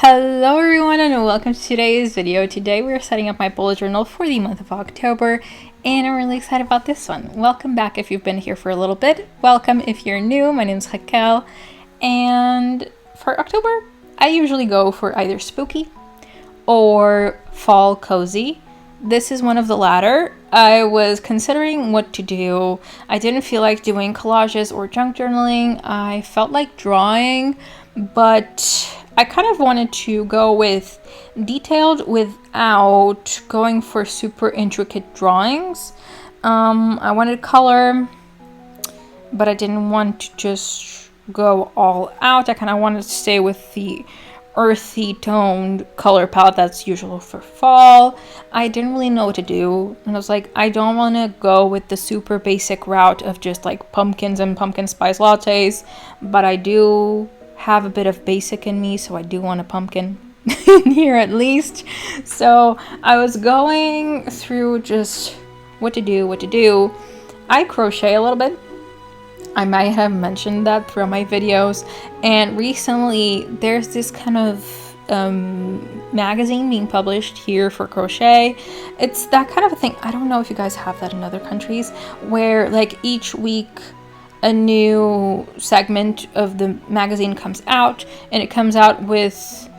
Hello everyone and welcome to today's video. Today we're setting up my bullet journal for the month of October and I'm really excited about this one. Welcome back if you've been here for a little bit. Welcome if you're new. My name is Raquel and for October I usually go for either spooky or fall cozy. This is one of the latter. I was considering what to do. I didn't feel like doing collages or junk journaling. I felt like drawing, but I kind of wanted to go with detailed without going for super intricate drawings. I wanted color, but I didn't want to just go all out. I kind of wanted to stay with the earthy toned color palette that's usual for fall. I didn't really know what to do, and I was like, I don't want to go with the super basic route of just like pumpkins and pumpkin spice lattes, but I do have a bit of basic in me, so I do want a pumpkin in here at least. So I was going through just what to do. I crochet a little bit. I might have mentioned that throughout my videos, and recently there's this kind of magazine being published here for crochet. It's that kind of a thing. I don't know if you guys have that in other countries, where like each week a new segment of the magazine comes out, and it comes out with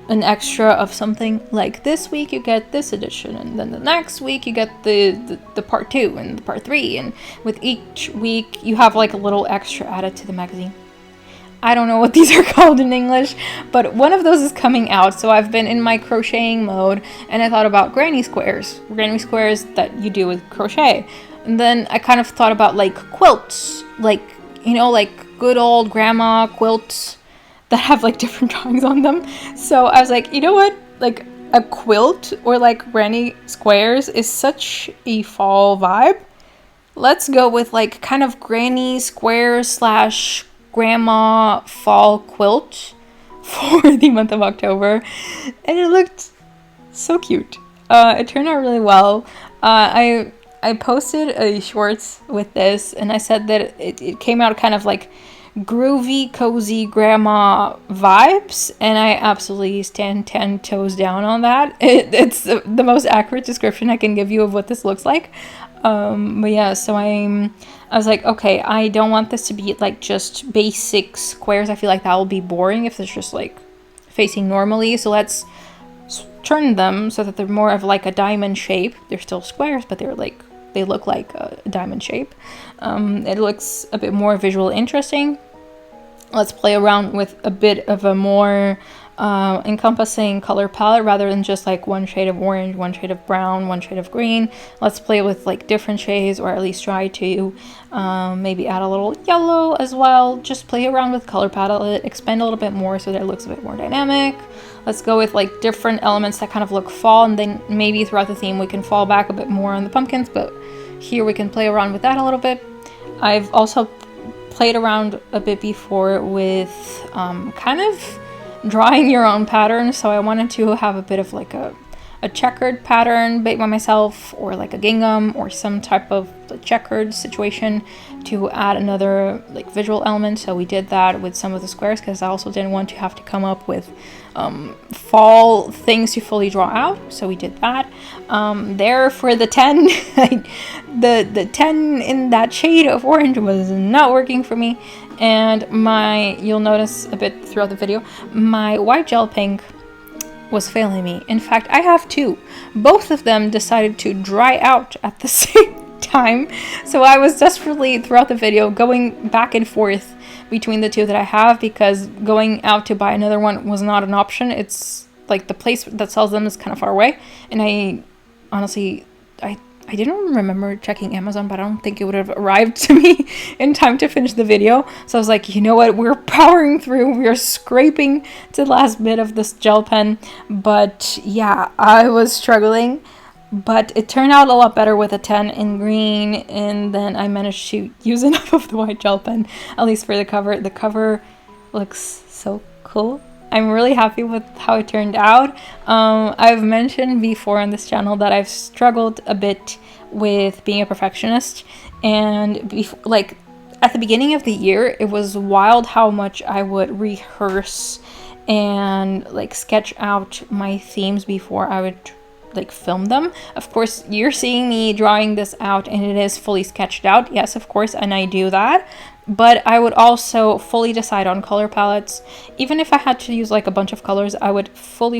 an extra of something. Like this week you get this edition, and then the next week you get the part 2 and the part 3, and with each week you have like a little extra added to the magazine. I don't know what these are called in English, but one of those is coming out, so I've been in my crocheting mode, and I thought about granny squares that you do with crochet. And then I kind of thought about like quilts, like, you know, like good old grandma quilts that have like different drawings on them. So I was like, you know what, like a quilt or like granny squares is such a fall vibe. Let's go with like kind of granny squares / grandma fall quilt for the month of October, and it looked so cute. It turned out really well. I posted a shorts with this, and I said that it came out kind of like groovy, cozy grandma vibes, and I absolutely stand 10 toes down on that. It's the most accurate description I can give you of what this looks like. But yeah, so I was like, okay, I don't want this to be like just basic squares. I feel like that will be boring if it's just like facing normally. So let's turn them so that they're more of like a diamond shape. They're still squares, but they look like a diamond shape. It looks a bit more visual interesting. Let's play around with a bit of a more encompassing color palette rather than just like one shade of orange, one shade of brown, one shade of green. Let's play with like different shades, or at least try to maybe add a little yellow as well. Just play around with color palette, expand a little bit more so that it looks a bit more dynamic. Let's go with like different elements that kind of look fall, and then maybe throughout the theme we can fall back a bit more on the pumpkins, but here we can play around with that a little bit. I've also played around a bit before with kind of drawing your own pattern, so I wanted to have a bit of like a checkered pattern made by myself, or like a gingham or some type of checkered situation to add another like visual element. So we did that with some of the squares because I also didn't want to have to come up with fall things to fully draw out, so we did that. There for the 10 the 10 in that shade of orange was not working for me, and you'll notice a bit throughout the video, my white gel pink was failing me. In fact, I have two. Both of them decided to dry out at the same time, so I was desperately throughout the video going back and forth between the two that I have, because going out to buy another one was not an option. It's like the place that sells them is kind of far away, and I honestly I didn't remember checking Amazon, but I don't think it would have arrived to me in time to finish the video. So I was like, you know what, we're powering through, we're scraping to the last bit of this gel pen. But yeah, I was struggling, but it turned out a lot better with a 10 in green, and then I managed to use enough of the white gel pen, at least for the cover. The cover looks so cool. I'm really happy with how it turned out. I've mentioned before on this channel that I've struggled a bit with being a perfectionist, and like at the beginning of the year, it was wild how much I would rehearse and like sketch out my themes before I would like film them. Of course, you're seeing me drawing this out and it is fully sketched out. Yes, of course, and I do that. But I would also fully decide on color palettes. Even if I had to use like a bunch of colors, I would fully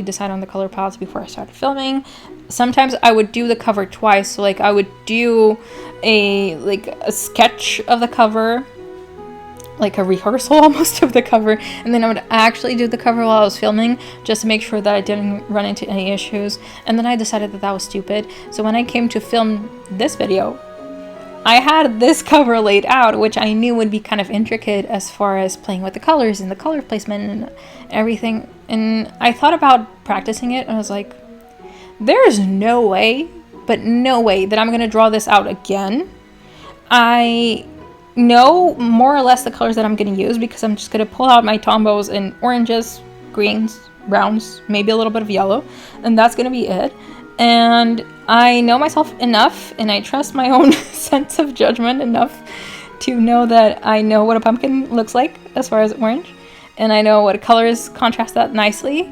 decide on the color palettes before I started filming. Sometimes I would do the cover twice. So like I would do a sketch of the cover, like a rehearsal almost of the cover, and then I would actually do the cover while I was filming just to make sure that I didn't run into any issues. And then I decided that was stupid. So when I came to film this video, I had this cover laid out, which I knew would be kind of intricate as far as playing with the colors and the color placement and everything. And I thought about practicing it and I was like, there's no way, but no way that I'm gonna draw this out again. I know more or less the colors that I'm going to use because I'm just going to pull out my Tombos in oranges, greens, browns, maybe a little bit of yellow, and that's going to be it. And I know myself enough and I trust my own sense of judgment enough to know that I know what a pumpkin looks like as far as orange, and I know what colors contrast that nicely,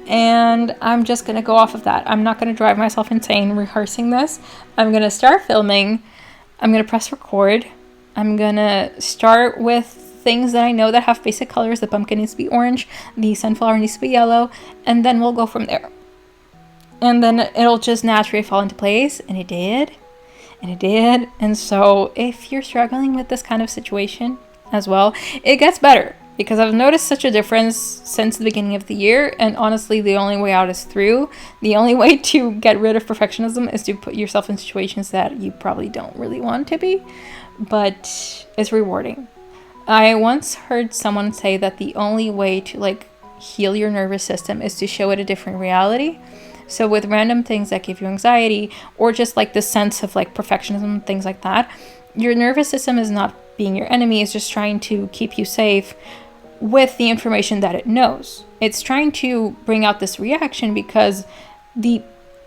and I'm just going to go off of that. I'm not going to drive myself insane rehearsing this. I'm going to start filming. I'm going to press record. I'm gonna start with things that I know that have basic colors. The pumpkin needs to be orange, the sunflower needs to be yellow, and then we'll go from there. And then it'll just naturally fall into place, and it did, and it did. And so if you're struggling with this kind of situation as well, it gets better because I've noticed such a difference since the beginning of the year, and honestly, the only way out is through. The only way to get rid of perfectionism is to put yourself in situations that you probably don't really want to be, but it's rewarding. I once heard someone say that the only way to like heal your nervous system is to show it a different reality. So with random things that give you anxiety, or just like the sense of like perfectionism, things like that, your nervous system is not being your enemy. It's just trying to keep you safe with the information that it knows. It's trying to bring out this reaction because the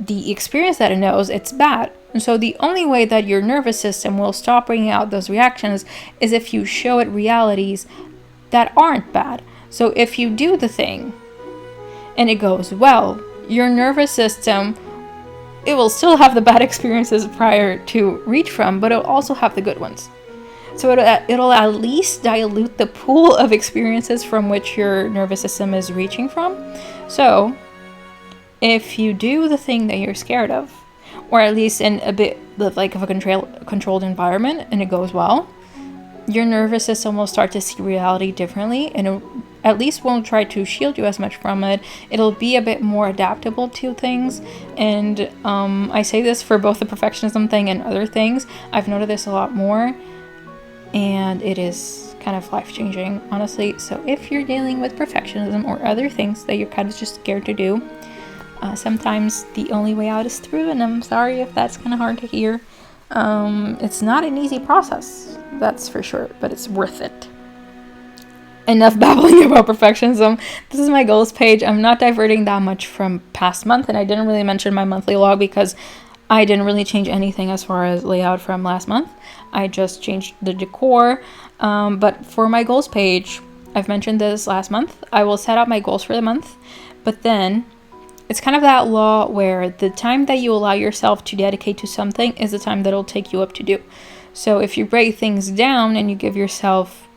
experience that it knows, it's bad. And so the only way that your nervous system will stop bringing out those reactions is if you show it realities that aren't bad. So if you do the thing and it goes well, your nervous system, it will still have the bad experiences prior to reach from, but it'll also have the good ones. So it'll at least dilute the pool of experiences from which your nervous system is reaching from. So if you do the thing that you're scared of, or at least in a bit like of a controlled environment, and it goes well, your nervous system will start to see reality differently, and it at least won't try to shield you as much from it. It'll be a bit more adaptable to things. And I say this for both the perfectionism thing and other things. I've noted this a lot more, and it is kind of life-changing, honestly. So if you're dealing with perfectionism or other things that you're kind of just scared to do, sometimes the only way out is through, and I'm sorry if that's kind of hard to hear. It's not an easy process, that's for sure, but it's worth it. Enough babbling about perfectionism. This is my goals page. I'm not diverting that much from past month, and I didn't really mention my monthly log because I didn't really change anything as far as layout from last month. I just changed the decor. But for my goals page, I've mentioned this last month, I will set out my goals for the month, but then it's kind of that law where the time that you allow yourself to dedicate to something is the time that it'll take you up to do. So if you break things down and you give yourself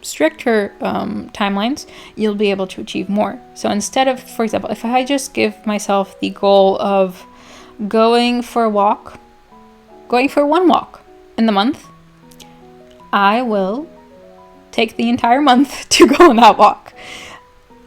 stricter timelines, you'll be able to achieve more. So instead of, for example, if I just give myself the goal of going for one walk in the month, I will take the entire month to go on that walk.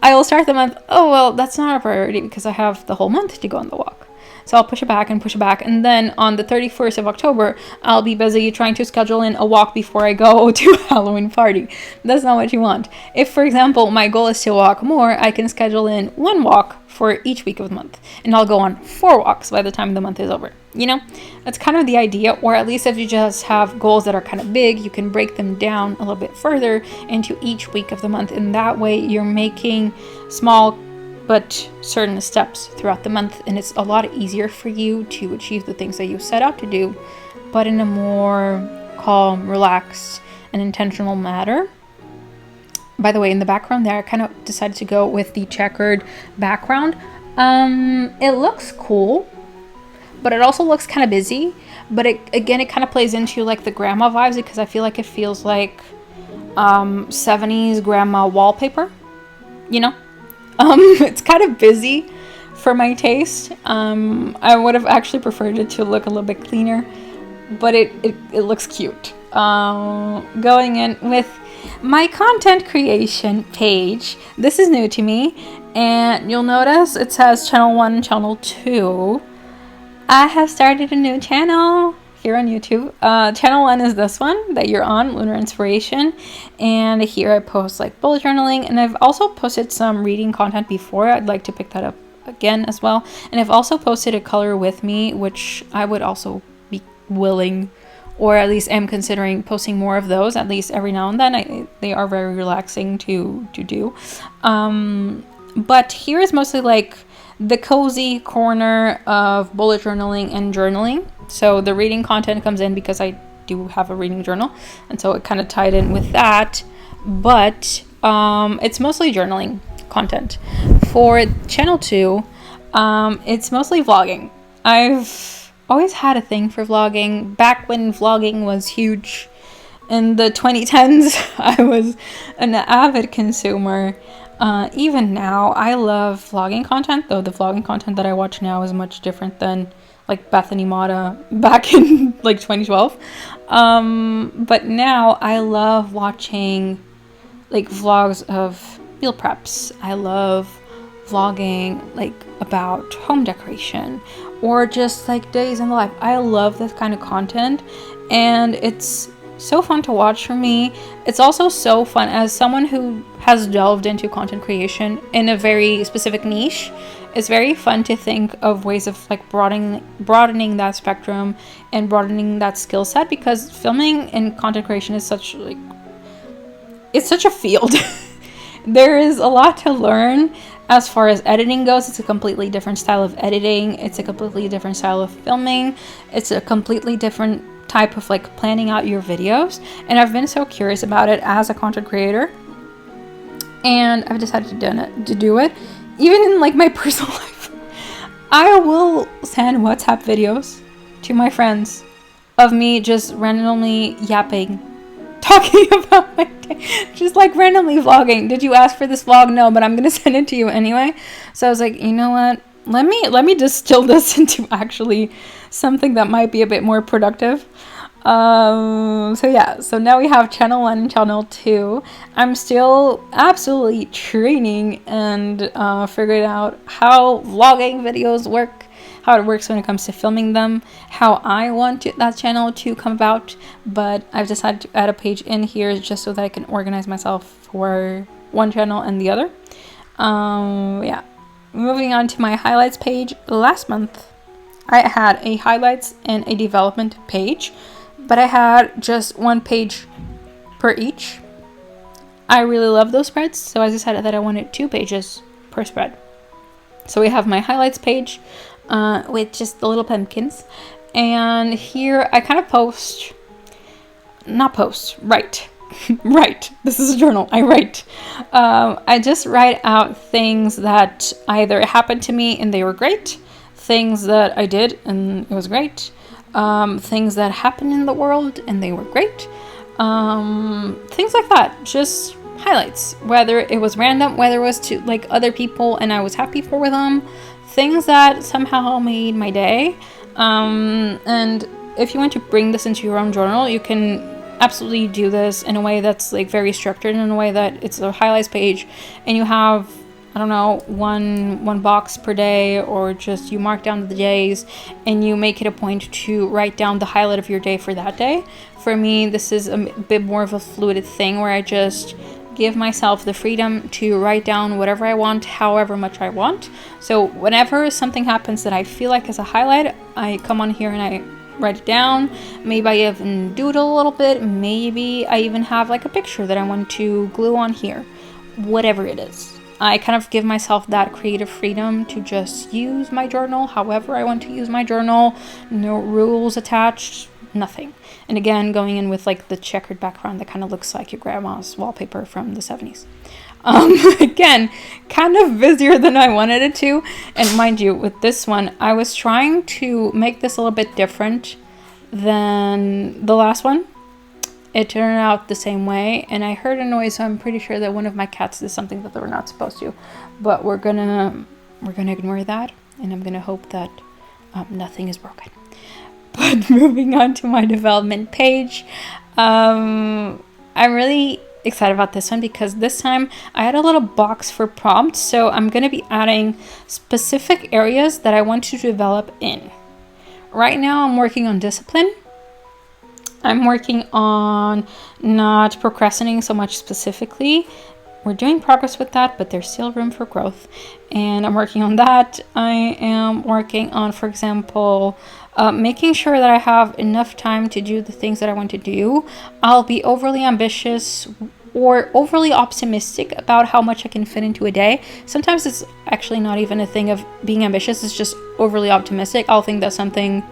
I will start the month, oh, well, that's not a priority because I have the whole month to go on the walk. So I'll push it back, and then on the 31st of October, I'll be busy trying to schedule in a walk before I go to a Halloween party. That's not what you want. If, for example, my goal is to walk more, I can schedule in one walk for each week of the month, and I'll go on 4 walks by the time the month is over. You know, that's kind of the idea. Or at least if you just have goals that are kind of big, you can break them down a little bit further into each week of the month, and that way you're making small but certain steps throughout the month, and it's a lot easier for you to achieve the things that you set out to do, but in a more calm, relaxed, and intentional manner. By the way, in the background there, I kind of decided to go with the checkered background. It looks cool, but it also looks kind of busy. But it kind of plays into like the grandma vibes, because I feel like it feels like 70s grandma wallpaper, you know? It's kind of busy for my taste. I would have actually preferred it to look a little bit cleaner, but it looks cute. Going in with my content creation page. This is new to me, and you'll notice it says channel 1 and channel 2. I have started a new channel here on YouTube. Channel 1 is this one that you're on, Lunar Inspiration, and here I post like bullet journaling, and I've also posted some reading content before. I'd like to pick that up again as well, and I've also posted a color with me, which I would also be willing, or at least am considering posting more of those, at least every now and then. They are very relaxing to do. But here is mostly like the cozy corner of bullet journaling and journaling. So the reading content comes in because I do have a reading journal, and so it kind of tied in with that. But it's mostly journaling content. For channel 2, it's mostly vlogging. I've always had a thing for vlogging. Back when vlogging was huge in the 2010s, I was an avid consumer. Even now, I love vlogging content, though the vlogging content that I watch now is much different than like Bethany Mata back in like 2012. But now I love watching like vlogs of meal preps. I love vlogging like about home decoration, or just like days in the life. I love this kind of content, and it's so fun to watch for me. It's also so fun as someone who has delved into content creation in a very specific niche. It's very fun to think of ways of like broadening that spectrum and broadening that skill set, because filming and content creation is such a field. There is a lot to learn. As far as editing goes, it's a completely different style of editing. It's a completely different style of filming. It's a completely different type of like planning out your videos. And I've been so curious about it as a content creator, and I've decided to do it. Even in like my personal life, I will send WhatsApp videos to my friends of me just randomly yapping, talking about my day, just like randomly vlogging. Did you ask for this vlog? No, but I'm gonna send it to you anyway. So I was like, you know what? Let me distill this into actually something that might be a bit more productive. So now we have channel 1 and channel 2. I'm still absolutely training and figuring out how vlogging videos work, how it works when it comes to filming them, how I want that channel to come about. But I've decided to add a page in here just so that I can organize myself for one channel and the other. Moving on to my highlights page. Last month I had a highlights and a development page, but I had just one page per each. I really love those spreads, so I decided that I wanted 2 pages per spread. So we have my highlights page with just the little pumpkins, and here I kind of write. Write. This is a journal. I write. I just write out things that either happened to me and they were great, things that I did and it was great, things that happened in the world and they were great, things like that. Just highlights, whether it was random, whether it was to like other people and I was happy for them, things that somehow made my day. And if you want to bring this into your own journal, you can absolutely do this in a way that's like very structured, in a way that it's a highlights page and you have, I don't know, one box per day, or just you mark down the days and you make it a point to write down the highlight of your day for that day. For me, this is a bit more of a fluid thing where I just give myself the freedom to write down whatever I want, however much I want. So whenever something happens that I feel like is a highlight, I come on here and I write it down. Maybe I even doodle a little bit. Maybe I even have like a picture that I want to glue on here. Whatever it is, I kind of give myself that creative freedom to just use my journal however I want to use my journal. No rules attached, nothing. And again, going in with like the checkered background that kind of looks like your grandma's wallpaper from the 70s. Again, kind of busier than I wanted it to. And mind you, with this one, I was trying to make this a little bit different than the last one. It turned out the same way, and I heard a noise, so I'm pretty sure that one of my cats did something that they were not supposed to. But we're gonna ignore that, and I'm gonna hope that nothing is broken. But moving on to my development page, I'm really excited about this one because this time I had a little box for prompts, so I'm going to be adding specific areas that I want to develop in. Right now I'm working on discipline. I'm working on not procrastinating so much specifically. We're doing progress with that, but there's still room for growth, and I'm working on that. I am working on, for example, making sure that I have enough time to do the things that I want to do. I'll be overly ambitious or overly optimistic about how much I can fit into a day. Sometimes it's actually not even a thing of being ambitious, it's just overly optimistic. I'll think that something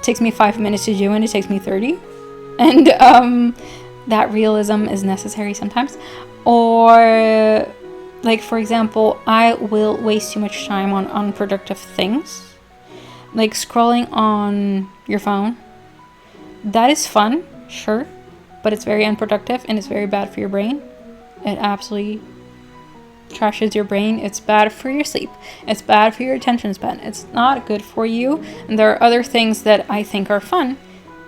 takes me 5 minutes to do and it takes me 30. And that realism is necessary sometimes. Or, like, for example, I will waste too much time on unproductive things. Like scrolling on your phone. That is fun, sure, but it's very unproductive and it's very bad for your brain. It absolutely trashes your brain. It's bad for your sleep. It's bad for your attention span. It's not good for you. And there are other things that I think are fun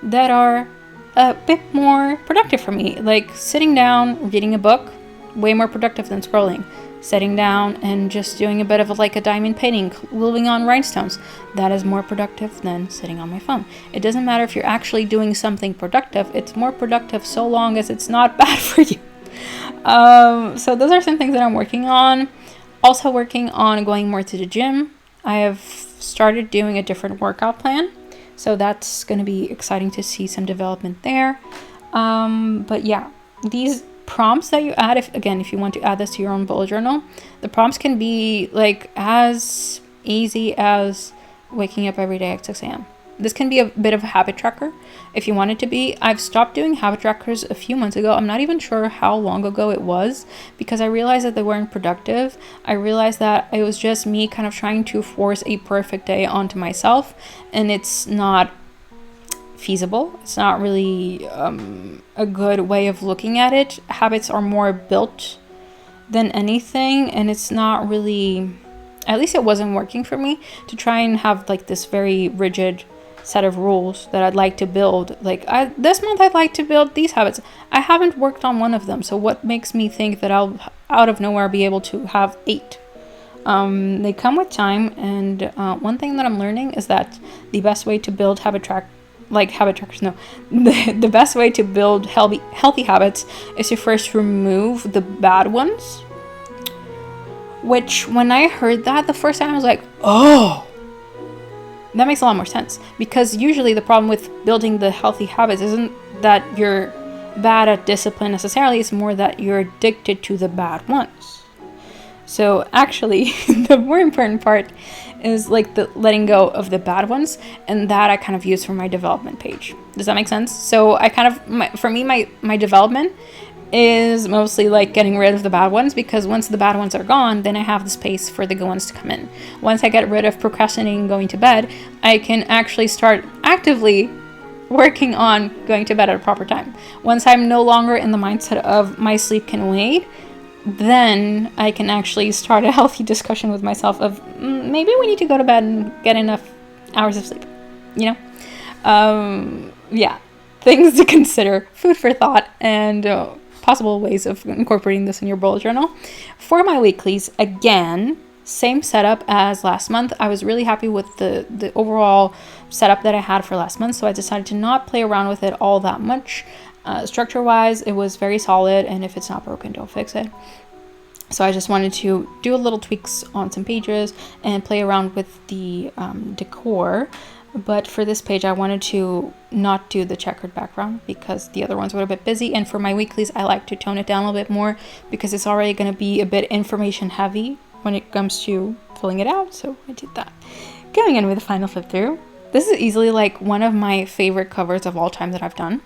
that are a bit more productive for me. Like sitting down, reading a book, way more productive than scrolling. Sitting down and just doing a bit of a diamond painting, gluing on rhinestones. That is more productive than sitting on my phone. It doesn't matter if you're actually doing something productive. It's more productive so long as it's not bad for you. So those are some things that I'm working on. Also working on going more to the gym. I have started doing a different workout plan. So that's going to be exciting to see some development there. But yeah, these prompts that you add, if you want to add this to your own bullet journal, the prompts can be like as easy as waking up every day at 6 a.m. This can be a bit of a habit tracker if you want it to be. I've stopped doing habit trackers a few months ago. I'm not even sure how long ago it was because I realized that they weren't productive. I realized that it was just me kind of trying to force a perfect day onto myself, and it's not feasible. It's not really a good way of looking at it. Habits are more built than anything, and it's not really, at least it wasn't working for me to try and have like this very rigid set of rules that I'd like to build. Like this month I'd like to build these habits. I haven't worked on one of them, so what makes me think that I'll out of nowhere be able to have 8? They come with time, and one thing that I'm learning is that the best way to build the best way to build healthy habits is to first remove the bad ones. Which, when I heard that the first time, I was like, oh, that makes a lot more sense. Because usually the problem with building the healthy habits isn't that you're bad at discipline necessarily, it's more that you're addicted to the bad ones. So actually, the more important part is like the letting go of the bad ones, and that I kind of use for my development page. Does that make sense? So I kind of, my development is mostly like getting rid of the bad ones, because once the bad ones are gone, then I have the space for the good ones to come in. Once I get rid of procrastinating and going to bed, I can actually start actively working on going to bed at a proper time. Once I'm no longer in the mindset of my sleep can wait, then I can actually start a healthy discussion with myself of maybe we need to go to bed and get enough hours of sleep, yeah, things to consider, food for thought, and possible ways of incorporating this in your bullet journal. For my weeklies, again, same setup as last month. I was really happy with the overall setup that I had for last month, so I decided to not play around with it all that much. Structure-wise, it was very solid, and if it's not broken, don't fix it. So I just wanted to do a little tweaks on some pages and play around with the decor. But for this page, I wanted to not do the checkered background because the other ones were a bit busy. And for my weeklies, I like to tone it down a little bit more because it's already going to be a bit information heavy when it comes to filling it out. So I did that. Going in with the final flip through. This is easily like one of my favorite covers of all time that I've done.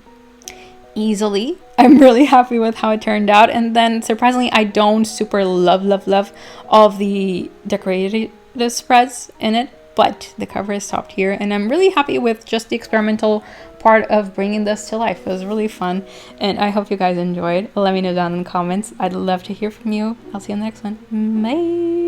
Easily. I'm really happy with how it turned out. And then surprisingly, I don't super love all of the decorated spreads in it, but the cover is top tier, and I'm really happy with just the experimental part of bringing this to life. It was really fun, and I hope you guys enjoyed. Let me know down in the comments. I'd love to hear from you. I'll see you in the next one. Bye.